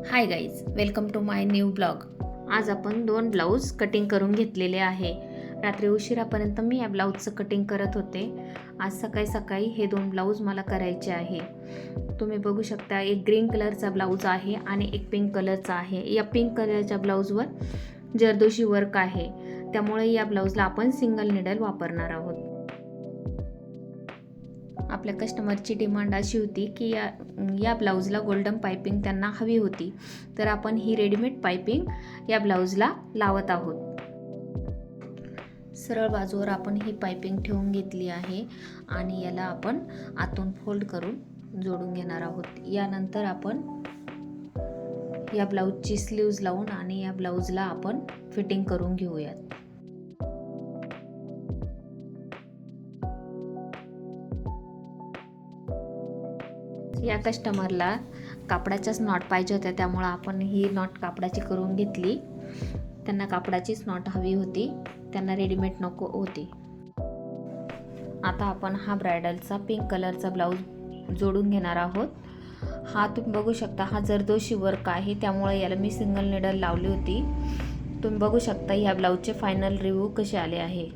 High guys, welcome to my new blog. आज आपण 2 blouse cutting करून घेतलेले आहे. रात्री उशिरापर्यंत मी या ब्लाऊजचं कटिंग करत होते. आज सकाळी सकाळी हे 2 ब्लाऊज मला करायचे आहे. तुम्ही बघू शकता, एक ग्रीन कलरचा ब्लाऊज आहे आणि एक पिंक कलरचा आहे. या पिंक कलरच्या ब्लाऊजवर जरदोशी वर्क आहे, त्यामुळे या ब्लाऊजला आपण सिंगल निडल वापरणार आहोत. आपल्या कस्टमरची डिमांड अशी होती की या ब्लाऊजला गोल्डन पायपिंग त्यांना हवी होती, तर आपण ही रेडीमेड पायपिंग या ब्लाऊजला लावत आहोत. सरळ बाजूवर आपण ही पायपिंग ठेवून घेतली आहे आणि याला आपण आतून फोल्ड करून जोडून घेणार आहोत. यानंतर आपण या ब्लाऊजची स्लीव्ज लावून आणि या ब्लाऊजला आपण फिटिंग करून घेऊयात. या कस्टमरला कापडाच्याच नॉट पाहिजे होत्या, त्यामुळे आपण ही नॉट कापडाची करून घेतली. त्यांना कापडाचीच नॉट हवी होती, त्यांना रेडीमेड नको होती. आता आपण हा ब्रायडलचा पिंक कलरचा ब्लाऊज जोडून घेणार आहोत. हा तुम्ही बघू शकता, हा जरदोशी वर्क आहे, त्यामुळे याला मी सिंगल निडल लावली होती. तुम्ही बघू शकता ह्या ब्लाऊजचे फायनल रिव्ह्यू कसे आले आहे.